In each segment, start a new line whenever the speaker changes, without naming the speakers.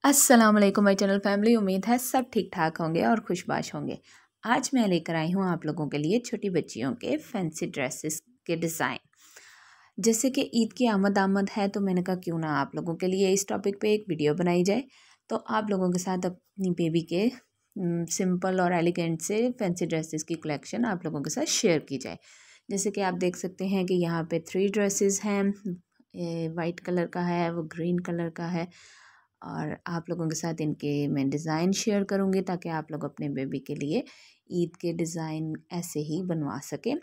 अस्सलाम वालेकुम my channel family. उम्मीद है सब ठीक ठाक होंगे और खुशबाश होंगे। आज मैं लेकर आई हूँ आप लोगों के लिए छोटी बच्चियों के फैंसी ड्रेसेस के डिज़ाइन। जैसे कि ईद की आमद है तो मैंने कहा क्यों ना आप लोगों के लिए इस टॉपिक पे एक वीडियो बनाई जाए, तो आप लोगों के साथ अपनी बेबी के सिंपल और एलिगेंट से फैंसी ड्रेसेस की कलेक्शन आप लोगों के साथ शेयर की जाए। जैसे कि आप देख सकते हैं कि यहाँ पे 3 ड्रेसेस हैं। वाइट कलर का है, वो ग्रीन कलर का है, और आप लोगों के साथ इनके मैं डिज़ाइन शेयर करूँगी ताकि आप लोग अपने बेबी के लिए ईद के डिज़ाइन ऐसे ही बनवा सकें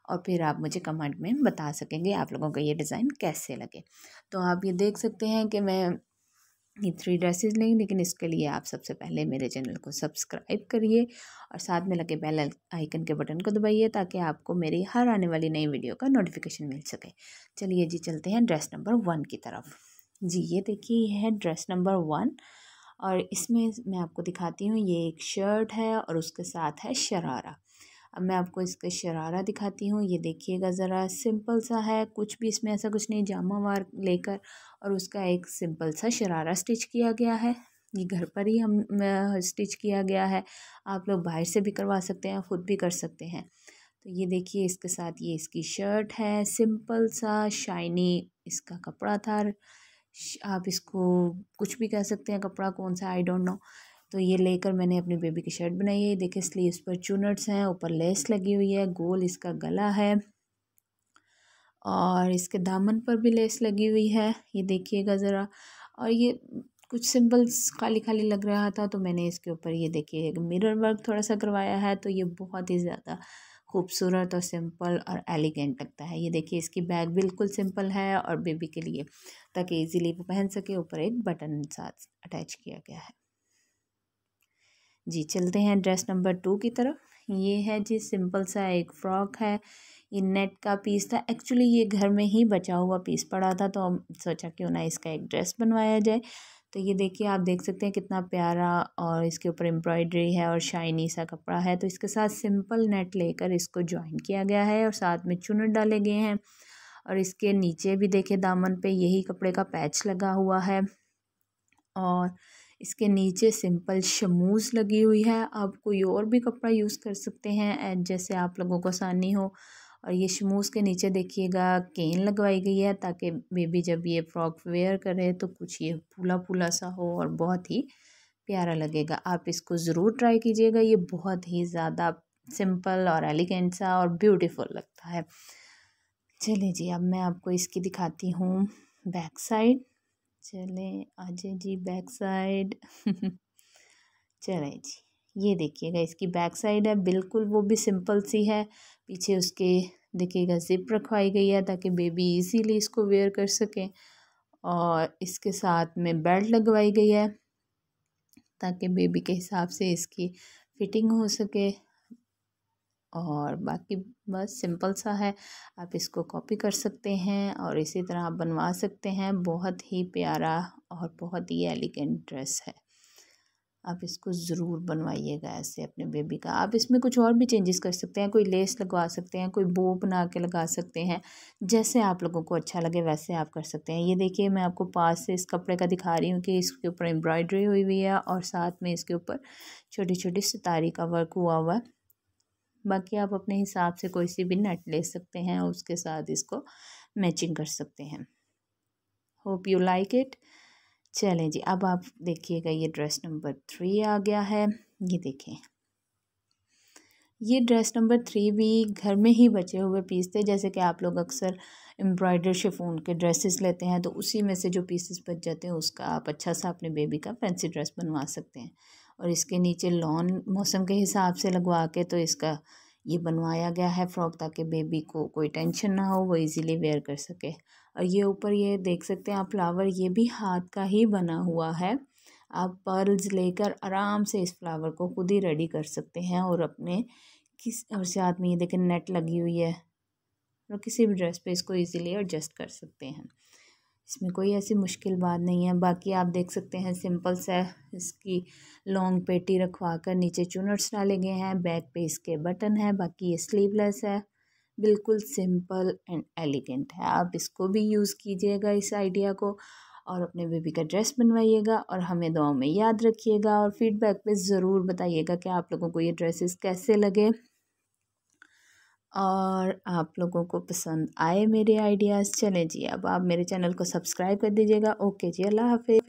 और फिर आप मुझे कमेंट में बता सकेंगे आप लोगों को ये डिज़ाइन कैसे लगे। तो आप ये देख सकते हैं कि मैं ये 3 ड्रेसेस लेंगे, लेकिन इसके लिए आप सबसे पहले मेरे चैनल को सब्सक्राइब करिए और साथ में लगे बेल आइकन के बटन को दबाइए ताकि आपको मेरी हर आने वाली नई वीडियो का नोटिफिकेशन मिल सके। चलिए जी, चलते हैं ड्रेस नंबर 1 की तरफ। जी, ये देखिए, ये है ड्रेस नंबर 1 और इसमें मैं आपको दिखाती हूँ। ये एक शर्ट है और उसके साथ है शरारा। अब मैं आपको इसका शरारा दिखाती हूँ। ये देखिएगा ज़रा, सिंपल सा है, कुछ भी इसमें ऐसा कुछ नहीं, जामा वार लेकर और उसका एक सिंपल सा शरारा स्टिच किया गया है। ये घर पर ही हम स्टिच किया गया है। आप लोग बाहर से भी करवा सकते हैं, ख़ुद भी कर सकते हैं। तो ये देखिए, इसके साथ ये इसकी शर्ट है, सिंपल सा शाइनी इसका कपड़ा था। आप इसको कुछ भी कह सकते हैं, कपड़ा कौन सा आई डोंट नो। तो ये लेकर मैंने अपनी बेबी की शर्ट बनाई है। देखिए, स्लीव्स पर चुनट्स हैं, ऊपर लेस लगी हुई है, गोल इसका गला है और इसके दामन पर भी लेस लगी हुई है। ये देखिएगा ज़रा, और ये कुछ सिंपल खाली खाली लग रहा था तो मैंने इसके ऊपर ये देखिए मिरर वर्क थोड़ा सा करवाया है, तो ये बहुत ही ज़्यादा खूबसूरत और सिंपल और एलिगेंट लगता है। ये देखिए, इसकी बैग बिल्कुल सिंपल है और बेबी के लिए ताकि इजीली वो पहन सके, ऊपर एक बटन साथ अटैच किया गया है। जी, चलते हैं ड्रेस नंबर 2 की तरफ। ये है जी, सिंपल सा एक फ़्रॉक है। ये नेट का पीस था, एक्चुअली ये घर में ही बचा हुआ पीस पड़ा था तो हम सोचा क्यों ना इसका एक ड्रेस बनवाया जाए। तो ये देखिए, आप देख सकते हैं कितना प्यारा, और इसके ऊपर एम्ब्रॉयडरी है और शाइनी सा कपड़ा है। तो इसके साथ सिंपल नेट लेकर इसको जॉइन किया गया है और साथ में चुनट डाले गए हैं। और इसके नीचे भी देखिए, दामन पे यही कपड़े का पैच लगा हुआ है और इसके नीचे सिंपल शमूज़ लगी हुई है। आप कोई और भी कपड़ा यूज़ कर सकते हैं जैसे आप लोगों को आसानी हो। और ये शमूज़ के नीचे देखिएगा केन लगवाई गई है ताकि बेबी जब ये फ्रॉक वेयर करे तो कुछ ये फूला फूला सा हो और बहुत ही प्यारा लगेगा। आप इसको ज़रूर ट्राई कीजिएगा, ये बहुत ही ज़्यादा सिंपल और एलिगेंट सा और ब्यूटीफुल लगता है। चलिए जी, अब मैं आपको इसकी दिखाती हूँ बैक साइड। चलें आजे जी, बैक साइड चलें जी, ये देखिएगा इसकी बैक साइड है, बिल्कुल वो भी सिंपल सी है। पीछे उसके देखिएगा ज़िप रखवाई गई है ताकि बेबी इजीली इसको वेयर कर सके, और इसके साथ में बेल्ट लगवाई गई है ताकि बेबी के हिसाब से इसकी फिटिंग हो सके। और बाकी बस सिंपल सा है, आप इसको कॉपी कर सकते हैं और इसी तरह आप बनवा सकते हैं। बहुत ही प्यारा और बहुत ही एलिगेंट ड्रेस है। आप इसको ज़रूर बनवाइएगा ऐसे अपने बेबी का। आप इसमें कुछ और भी चेंजेस कर सकते हैं, कोई लेस लगवा सकते हैं, कोई बो बना के लगा सकते हैं, जैसे आप लोगों को अच्छा लगे वैसे आप कर सकते हैं। ये देखिए, मैं आपको पास से इस कपड़े का दिखा रही हूँ कि इसके ऊपर एम्ब्रॉयडरी हुई हुई है और साथ में इसके ऊपर छोटी छोटी सितारी का वर्क हुआ हुआ है। बाकी आप अपने हिसाब से कोई सी भी नेट ले सकते हैं और उसके साथ इसको मैचिंग कर सकते हैं। Hope you like it. चलें जी, अब आप देखिएगा, ये ड्रेस नंबर 3 आ गया है। ये देखें, ये ड्रेस नंबर 3 भी घर में ही बचे हुए पीस थे। जैसे कि आप लोग अक्सर एम्ब्रॉयडर शिफॉन के ड्रेसेस लेते हैं तो उसी में से जो पीसेस बच जाते हैं उसका आप अच्छा सा अपने बेबी का फैंसी ड्रेस बनवा सकते हैं। और इसके नीचे लॉन मौसम के हिसाब से लगवा के तो इसका ये बनवाया गया है फ्रॉक, ताकि बेबी को कोई टेंशन ना हो, वो इजीली वेयर कर सके। और ये ऊपर ये देख सकते हैं आप फ्लावर, ये भी हाथ का ही बना हुआ है। आप पर्ल्स लेकर आराम से इस फ्लावर को खुद ही रेडी कर सकते हैं और अपने और साथ में ये देखें नेट लगी हुई है, और किसी भी ड्रेस पे इसको इजीली एडजस्ट कर सकते हैं। इसमें कोई ऐसी मुश्किल बात नहीं है। बाकी आप देख सकते हैं सिंपल सा इसकी लॉन्ग पेटी रखवा कर नीचे चुनट्स डाले गए हैं, बैक पे इसके बटन है, बाकी ये स्लीवलेस है, बिल्कुल सिंपल एंड एलिगेंट है। आप इसको भी यूज़ कीजिएगा इस आइडिया को, और अपने बेबी का ड्रेस बनवाइएगा और हमें दुआओं में याद रखिएगा और फीडबैक पे ज़रूर बताइएगा कि आप लोगों को ये ड्रेसेस कैसे लगे और आप लोगों को पसंद आए मेरे आइडियाज़। चलें जी, अब आप मेरे चैनल को सब्सक्राइब कर दीजिएगा। ओके जी, अल्लाह हाफिज़।